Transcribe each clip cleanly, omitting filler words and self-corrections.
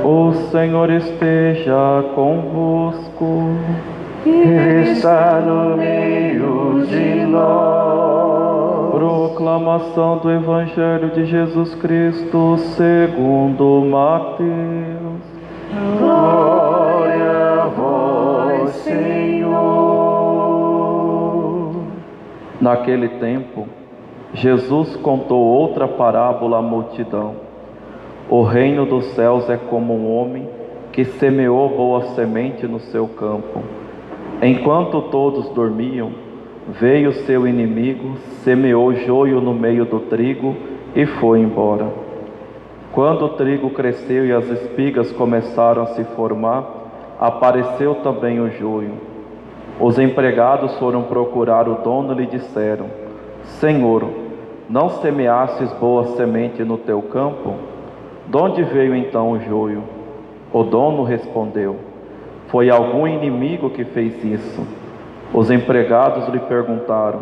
O Senhor esteja convosco. Ele está no meio de nós. Proclamação do Evangelho de Jesus Cristo segundo Mateus. Glória a vós, Senhor. Naquele tempo, Jesus contou outra parábola à multidão. O reino dos céus é como um homem que semeou boa semente no seu campo. Enquanto todos dormiam, veio seu inimigo, semeou joio no meio do trigo e foi embora. Quando o trigo cresceu e as espigas começaram a se formar, apareceu também o joio. Os empregados foram procurar o dono e lhe disseram: Senhor, não semeastes boa semente no teu campo? De onde veio então o joio? O dono respondeu: Foi algum inimigo que fez isso. Os empregados lhe perguntaram: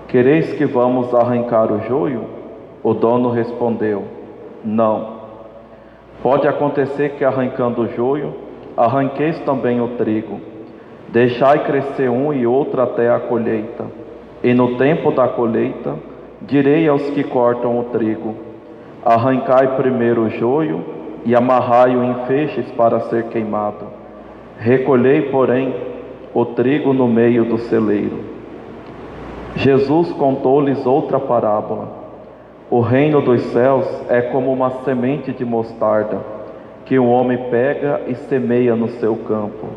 Quereis que vamos arrancar o joio? O dono respondeu: Não. Pode acontecer que arrancando o joio, arranqueis também o trigo. Deixai crescer um e outro até a colheita. E no tempo da colheita, direi aos que cortam o trigo: Arrancai primeiro o joio e amarrai-o em feixes para ser queimado. Recolhei, porém, o trigo no meio do celeiro. Jesus contou-lhes outra parábola. O reino dos céus é como uma semente de mostarda, que um homem pega e semeia no seu campo.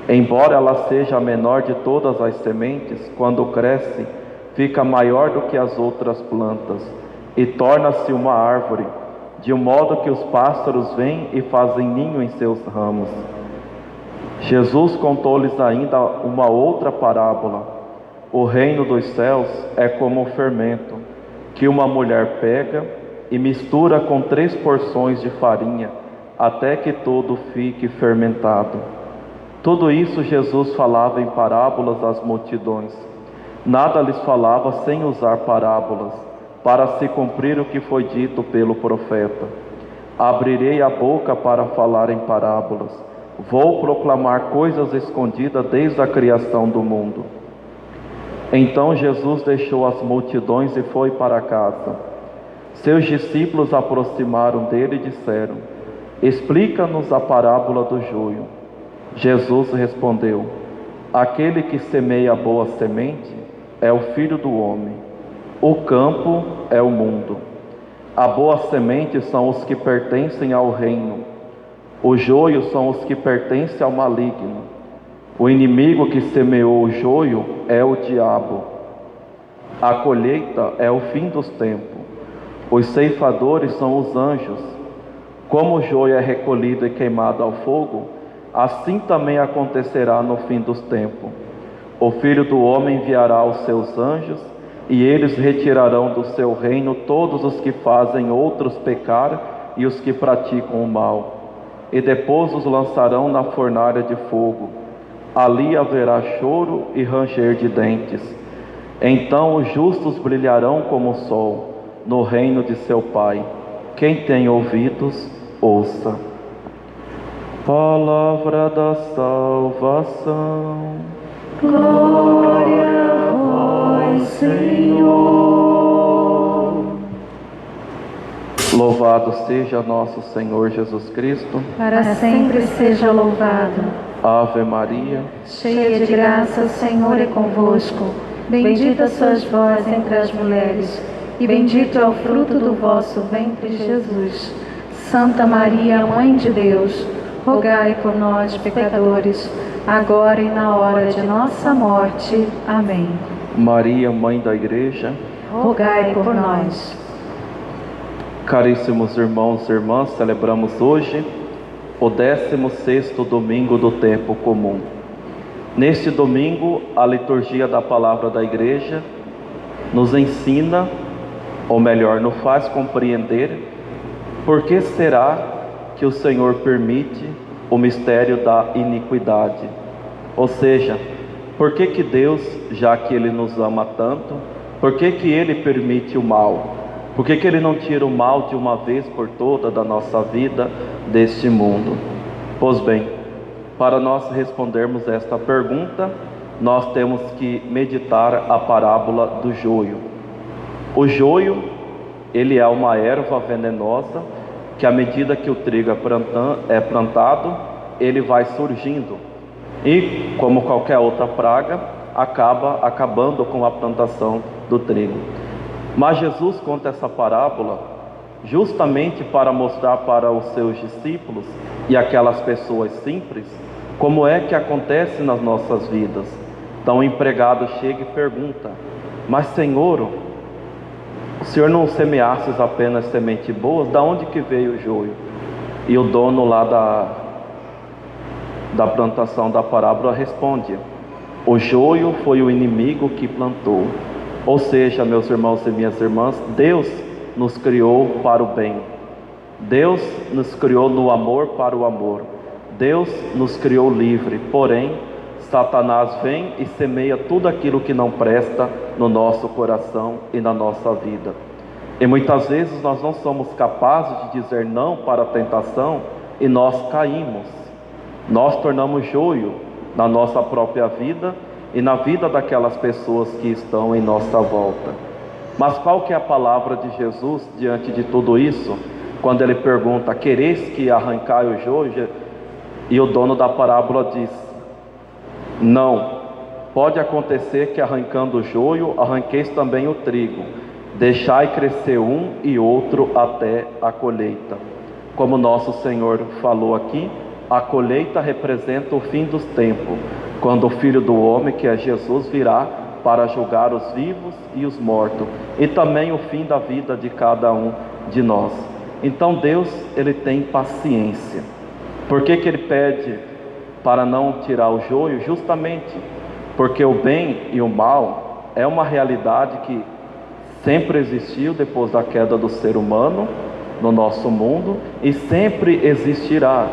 Embora ela seja a menor de todas as sementes, quando cresce, fica maior do que as outras plantas, e torna-se uma árvore, de modo que os pássaros vêm e fazem ninho em seus ramos. Jesus contou-lhes ainda uma outra parábola. O reino dos céus é como o fermento, que uma mulher pega e mistura com 3 porções de farinha, até que tudo fique fermentado. Tudo isso Jesus falava em parábolas às multidões. Nada lhes falava sem usar parábolas, para se cumprir o que foi dito pelo profeta: Abrirei a boca para falar em parábolas. Vou proclamar coisas escondidas desde a criação do mundo. Então Jesus deixou as multidões e foi para casa. Seus discípulos aproximaram dele e disseram: Explica-nos a parábola do joio. Jesus respondeu: Aquele que semeia a boa semente é o Filho do homem. O campo é o mundo. A boa semente são os que pertencem ao reino. O joio são os que pertencem ao maligno. O inimigo que semeou o joio é o diabo. A colheita é o fim dos tempos. Os ceifadores são os anjos. Como o joio é recolhido e queimado ao fogo, assim também acontecerá no fim dos tempos. O Filho do homem enviará os seus anjos, e eles retirarão do seu reino todos os que fazem outros pecar e os que praticam o mal, e depois os lançarão na fornalha de fogo. Ali haverá choro e ranger de dentes. Então os justos brilharão como o sol no reino de seu Pai. Quem tem ouvidos, ouça. Palavra da salvação. Glória a vós, Senhor. Louvado seja nosso Senhor Jesus Cristo. Para sempre seja louvado. Ave Maria, cheia de graça, o Senhor é convosco. Bendita sois vós entre as mulheres, e bendito é o fruto do vosso ventre, Jesus. Santa Maria, Mãe de Deus, rogai por nós, pecadores, agora e na hora de nossa morte. Amém. Maria, Mãe da Igreja, rogai por nós. Caríssimos irmãos e irmãs, celebramos hoje o 16º domingo do tempo comum. Neste domingo, a liturgia da Palavra da Igreja nos ensina, ou melhor, nos faz compreender por que será que o Senhor permite o mistério da iniquidade. Ou seja, por que que Deus, já que Ele nos ama tanto, por que que Ele permite o mal? Por que Ele não tira o mal de uma vez por toda da nossa vida, deste mundo? Pois bem, para nós respondermos esta pergunta, nós temos que meditar a parábola do joio. O joio, ele é uma erva venenosa que, à medida que o trigo é plantado, ele vai surgindo e, como qualquer outra praga, acaba acabando com a plantação do trigo. Mas Jesus conta essa parábola justamente para mostrar para os seus discípulos e aquelas pessoas simples como é que acontece nas nossas vidas. Então o empregado chega e pergunta: mas Senhor, o Senhor não semeasse apenas sementes boas? Da onde que veio o joio? E o dono lá da plantação da parábola responde: o joio foi o inimigo que plantou. Ou seja, meus irmãos e minhas irmãs, Deus nos criou para o bem. Deus nos criou no amor para o amor. Deus nos criou livre. Porém, Satanás vem e semeia tudo aquilo que não presta no nosso coração e na nossa vida. E muitas vezes nós não somos capazes de dizer não para a tentação e nós caímos. Nós tornamos joio na nossa própria vida e na vida daquelas pessoas que estão em nossa volta. Mas qual que é a palavra de Jesus diante de tudo isso? Quando ele pergunta: quereis que arrancai o joio? E o dono da parábola diz: não, pode acontecer que arrancando o joio, arranqueis também o trigo. Deixai crescer um e outro até a colheita. Como nosso Senhor falou aqui, a colheita representa o fim dos tempos, quando o Filho do Homem, que é Jesus, virá para julgar os vivos e os mortos, e também o fim da vida de cada um de nós. Então Deus, Ele tem paciência. Por que Ele pede para não tirar o joio? Justamente porque o bem e o mal é uma realidade que sempre existiu depois da queda do ser humano no nosso mundo e sempre existirá.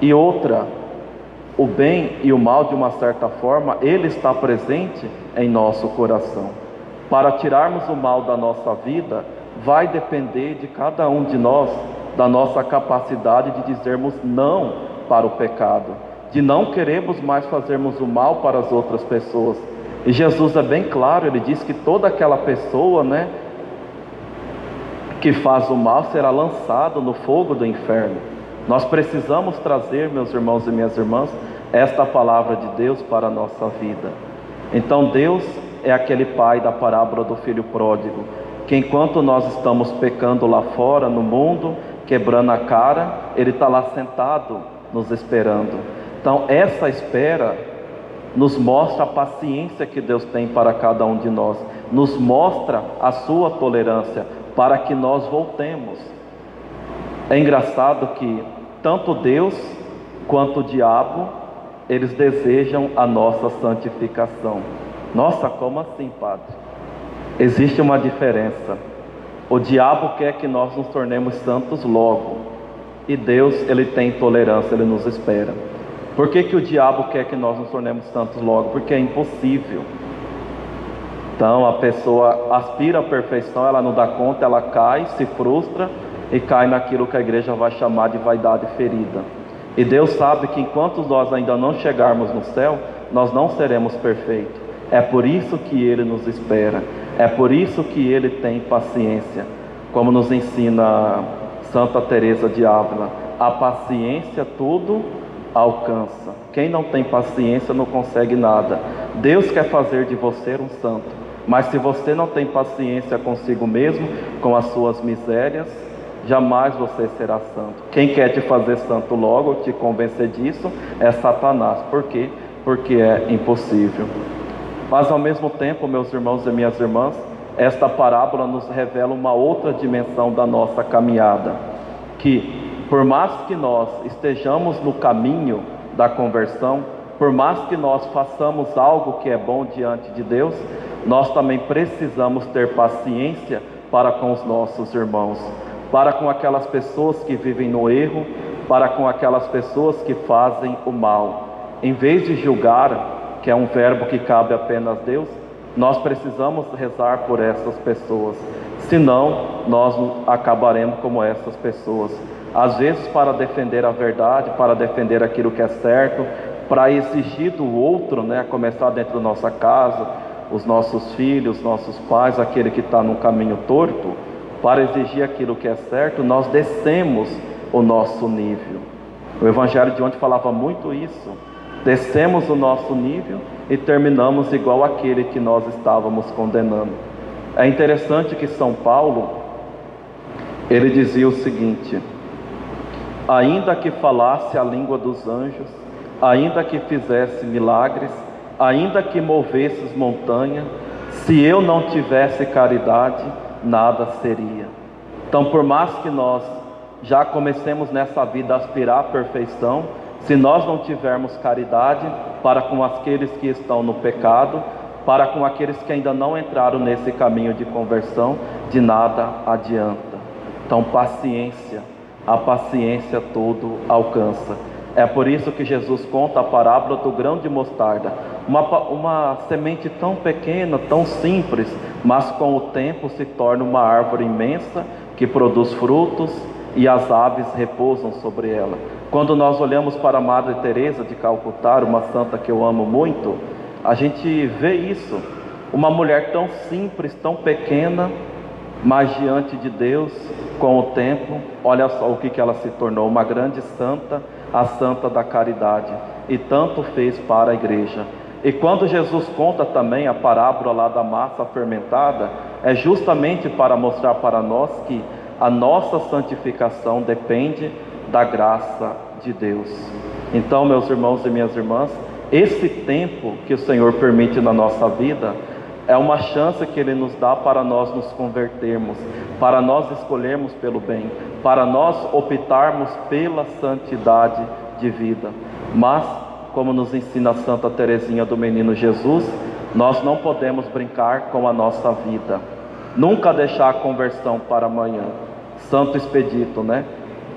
E outra, o bem e o mal, de uma certa forma, ele está presente em nosso coração. Para tirarmos o mal da nossa vida, vai depender de cada um de nós, da nossa capacidade de dizermos não para o pecado, de não queremos mais fazermos o mal para as outras pessoas. E Jesus é bem claro, ele diz que toda aquela pessoa, que faz o mal será lançado no fogo do inferno. Nós precisamos trazer, meus irmãos e minhas irmãs, esta palavra de Deus para a nossa vida. Então Deus é aquele pai da parábola do filho pródigo, que enquanto nós estamos pecando lá fora no mundo, quebrando a cara, Ele está lá sentado nos esperando. Então essa espera nos mostra a paciência que Deus tem para cada um de nós, nos mostra a sua tolerância para que nós voltemos. É engraçado que tanto Deus quanto o diabo, eles desejam a nossa santificação. Nossa, como assim, Padre? Existe uma diferença. O diabo quer que nós nos tornemos santos logo, e Deus, Ele tem tolerância, Ele nos espera. Por que o diabo quer que nós nos tornemos santos logo? Porque é impossível. Então a pessoa aspira à perfeição, ela não dá conta, ela cai, se frustra e cai naquilo que a igreja vai chamar de vaidade ferida. E Deus sabe que enquanto nós ainda não chegarmos no céu, nós não seremos perfeitos. É por isso que Ele nos espera, é por isso que Ele tem paciência. Como nos ensina Santa Teresa de Ávila, a paciência tudo alcança. Quem não tem paciência não consegue nada. Deus quer fazer de você um santo, mas se você não tem paciência consigo mesmo, com as suas misérias, jamais você será santo. Quem quer te fazer santo logo, te convencer disso, é Satanás. Por quê? Porque é impossível. Mas ao mesmo tempo, meus irmãos e minhas irmãs, esta parábola nos revela uma outra dimensão da nossa caminhada, que por mais que nós estejamos no caminho da conversão, por mais que nós façamos algo que é bom diante de Deus, nós também precisamos ter paciência para com os nossos irmãos, para com aquelas pessoas que vivem no erro, para com aquelas pessoas que fazem o mal. Em vez de julgar, que é um verbo que cabe apenas a Deus, Nós precisamos rezar por essas pessoas, senão nós acabaremos como essas pessoas. Às vezes, para defender a verdade, para defender aquilo que é certo, para exigir do outro, né, a começar dentro da nossa casa, os nossos filhos, nossos pais, aquele que está no caminho torto, para exigir aquilo que é certo, nós descemos o nosso nível. O Evangelho de ontem falava muito isso. Descemos o nosso nível e terminamos igual aquele que nós estávamos condenando. É interessante que São Paulo, ele dizia o seguinte: ainda que falasse a língua dos anjos, ainda que fizesse milagres, ainda que movesses montanha, se eu não tivesse caridade, nada seria. Então, por mais que nós já comecemos nessa vida a aspirar à perfeição, se nós não tivermos caridade para com aqueles que estão no pecado, para com aqueles que ainda não entraram nesse caminho de conversão, de nada adianta. Então, paciência, a paciência todo alcança. É por isso que Jesus conta a parábola do grão de mostarda, uma semente tão pequena, tão simples, mas com o tempo se torna uma árvore imensa que produz frutos e as aves repousam sobre ela. Quando nós olhamos para a Madre Teresa de Calcutá, uma santa que eu amo muito, a gente vê isso, uma mulher tão simples, tão pequena, mas diante de Deus, com o tempo, olha só o que ela se tornou, uma grande santa, a santa da caridade, e tanto fez para a igreja. E quando Jesus conta também a parábola lá da massa fermentada, é justamente para mostrar para nós que a nossa santificação depende da graça de Deus. Então, meus irmãos e minhas irmãs, esse tempo que o Senhor permite na nossa vida é uma chance que Ele nos dá para nós nos convertermos, para nós escolhermos pelo bem, para nós optarmos pela santidade de vida. Mas, como nos ensina Santa Teresinha do Menino Jesus, nós não podemos brincar com a nossa vida, nunca deixar a conversão para amanhã. Santo Expedito, né?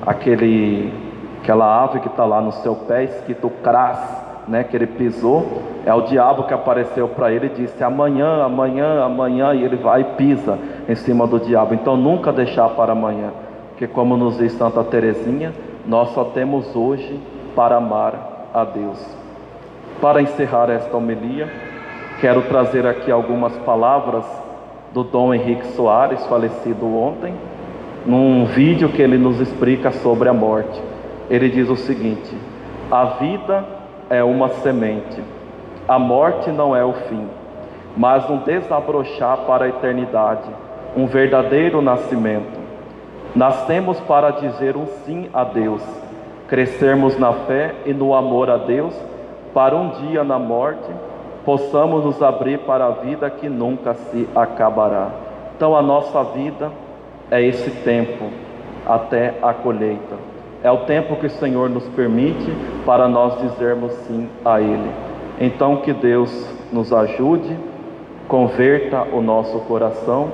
Aquela ave que está lá no seu pé, escrito cras, né? Que ele pisou, é o diabo que apareceu para ele e disse: amanhã, amanhã, amanhã, e ele vai e pisa em cima do diabo. Então nunca deixar para amanhã, porque como nos diz Santa Teresinha, nós só temos hoje para amar a Deus. Para encerrar esta homilia, quero trazer aqui algumas palavras do Dom Henrique Soares, falecido ontem, num vídeo que ele nos explica sobre a morte. Ele diz o seguinte: a vida é uma semente, a morte não é o fim, mas um desabrochar para a eternidade, um verdadeiro nascimento. Nascemos para dizer um sim a Deus, crescermos na fé e no amor a Deus, para um dia na morte possamos nos abrir para a vida que nunca se acabará. Então a nossa vida é esse tempo até a colheita. É o tempo que o Senhor nos permite para nós dizermos sim a Ele. Então que Deus nos ajude, converta o nosso coração,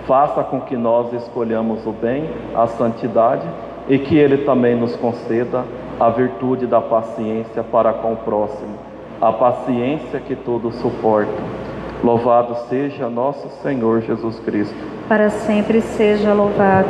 faça com que nós escolhamos o bem, a santidade, e que Ele também nos conceda a virtude da paciência para com o próximo, a paciência que tudo suporta. Louvado seja nosso Senhor Jesus Cristo. Para sempre seja louvado.